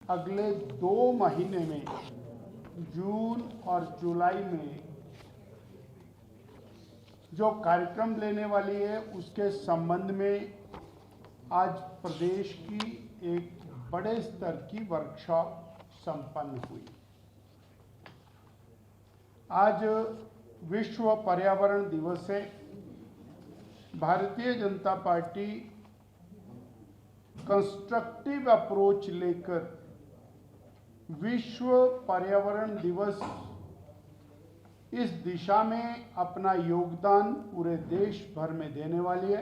अगले 2 महीने में जून और जुलाई में जो कार्यक्रम लेने वाली है उसके संबंध में आज प्रदेश की एक बड़े स्तर की वर्कशॉप संपन्न हुई। आज विश्व पर्यावरण दिवस है। Bharatiya Janata party constructive approach लेकर विश्व पर्यावरण दिवस इस दिशा में अपना योगदान पूरे देश भर में देने वाली है।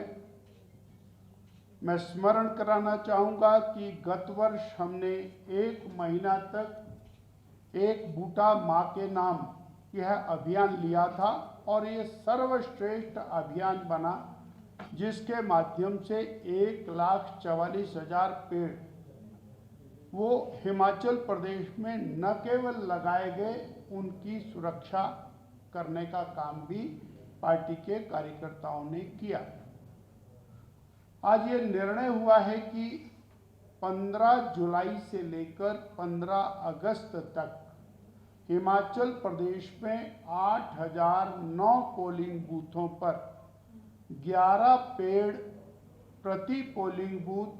मैं स्मरण कराना चाहूँगा कि गत वर्ष हमने 1 महीना तक एक बूटा माँ के नाम यह अभियान लिया था और ये सर्वश्रेष्ठ अभियान बना, जिसके माध्यम से 1,44,000 पेड़ वो हिमाचल प्रदेश में न केवल लगाए गए, उनकी सुरक्षा करने का काम भी पार्टी के कार्यकर्ताओं ने किया। आज ये निर्णय हुआ है कि 15 जुलाई से लेकर 15 अगस्त तक हिमाचल प्रदेश में 8,009 पोलिंग बूथों पर 11 पेड़ प्रति पोलिंग बूथ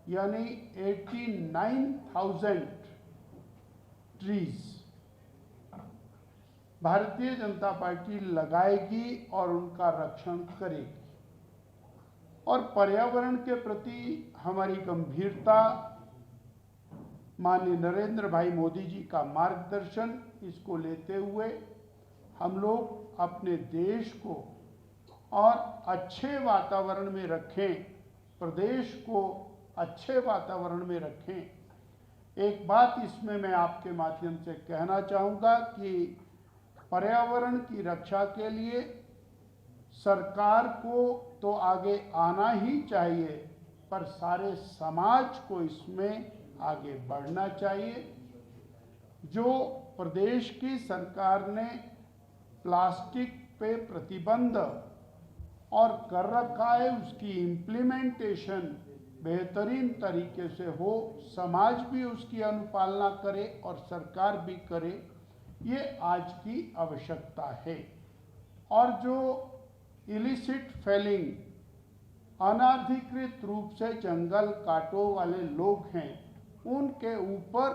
यानी 89,000 ट्रीज भारतीय जनता पार्टी लगाएगी और उनका रक्षण करेगी। और पर्यावरण के प्रति हमारी गंभीरता, माननीय नरेंद्र भाई मोदी जी का मार्गदर्शन, इसको लेते हुए हम लोग अपने देश को और अच्छे वातावरण में रखें, प्रदेश को अच्छे वातावरण में रखें। एक बात इसमें मैं आपके माध्यम से कहना चाहूँगा कि पर्यावरण की रक्षा के लिए सरकार को तो आगे आना ही चाहिए, पर सारे समाज को इसमें आगे बढ़ना चाहिए। जो प्रदेश की सरकार ने प्लास्टिक पे प्रतिबंध और कर रखा है, उसकी इम्प्लीमेंटेशन बेहतरीन तरीके से हो, समाज भी उसकी अनुपालना करे और सरकार भी करे, ये आज की आवश्यकता है। और जो इलिसिट फेलिंग, अनाधिकृत रूप से जंगल काटो वाले लोग हैं, उनके ऊपर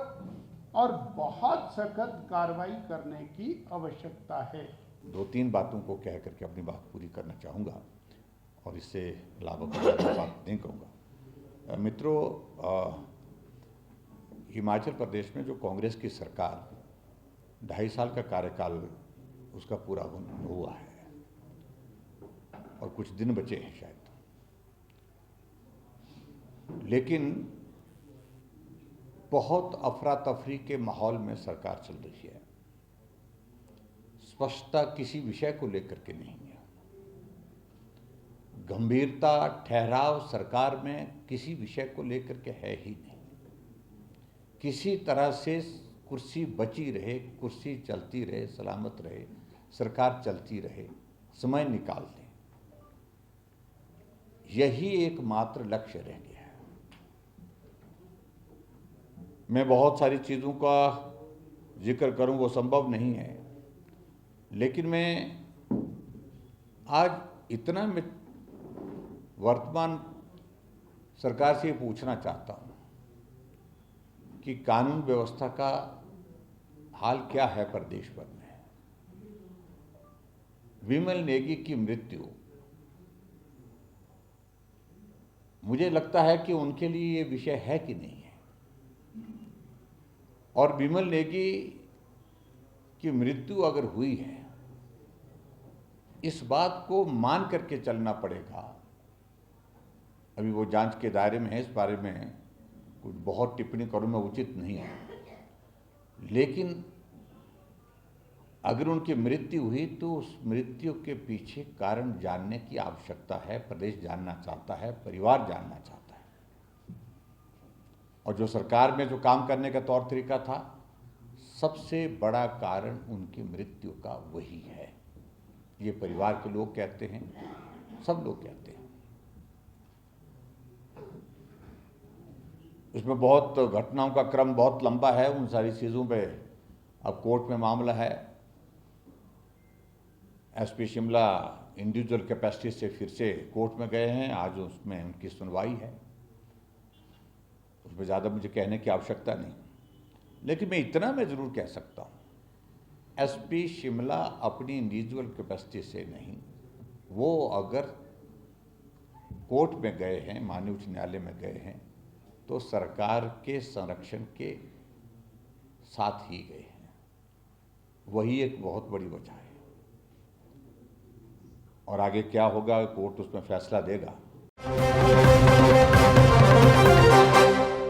और बहुत सख्त कार्रवाई करने की आवश्यकता है। 2-3 बातों को कह करके अपनी बात पूरी करना चाहूँगा और इससे लाभ बात नहीं कहूँगा। मित्रों, हिमाचल प्रदेश में जो कांग्रेस की सरकार 2.5 साल का कार्यकाल उसका पूरा हुआ है और कुछ दिन बचे हैं शायद, लेकिन बहुत अफरा तफरी के माहौल में सरकार चल रही है। स्पष्टता किसी विषय को लेकर के नहीं है, गंभीरता ठहराव सरकार में किसी विषय को लेकर के है ही नहीं। किसी तरह से कुर्सी बची रहे, कुर्सी चलती रहे, सलामत रहे, सरकार चलती रहे, समय निकाल दें, यही एकमात्र लक्ष्य रह गया है। मैं बहुत सारी चीज़ों का जिक्र करूं, वो संभव नहीं है, लेकिन मैं आज इतना मैं वर्तमान सरकार से पूछना चाहता हूं कि कानून व्यवस्था का हाल क्या है प्रदेश भर में। विमल नेगी की मृत्यु, मुझे लगता है कि उनके लिए ये विषय है कि नहीं है, और विमल नेगी की मृत्यु अगर हुई है, इस बात को मान करके चलना पड़ेगा। अभी वो जांच के दायरे में है, इस बारे में कुछ बहुत टिप्पणी करूं मैं उचित नहीं है, लेकिन अगर उनकी मृत्यु हुई तो उस मृत्यु के पीछे कारण जानने की आवश्यकता है। प्रदेश जानना चाहता है, परिवार जानना चाहता है, और जो सरकार में जो काम करने का तौर तरीका था, सबसे बड़ा कारण उनकी मृत्यु का वही है। ये परिवार के लोग कहते हैं, सब लोग कहते हैं। उसमें बहुत घटनाओं का क्रम बहुत लंबा है, उन सारी चीज़ों पे अब कोर्ट में मामला है। एसपी शिमला इंडिविजुअल कैपेसिटी से फिर से कोर्ट में गए हैं, आज उसमें उनकी सुनवाई है। उसमें ज़्यादा मुझे कहने की आवश्यकता नहीं, लेकिन मैं इतना ज़रूर कह सकता हूँ, एसपी शिमला अपनी इंडिविजुअल कैपेसिटी से नहीं, वो अगर कोर्ट में गए हैं, माननीय उच्च न्यायालय में गए हैं, तो सरकार के संरक्षण के साथ ही गए हैं। वही एक बहुत बड़ी वजह है। और आगे क्या होगा, कोर्ट उसमें फैसला देगा।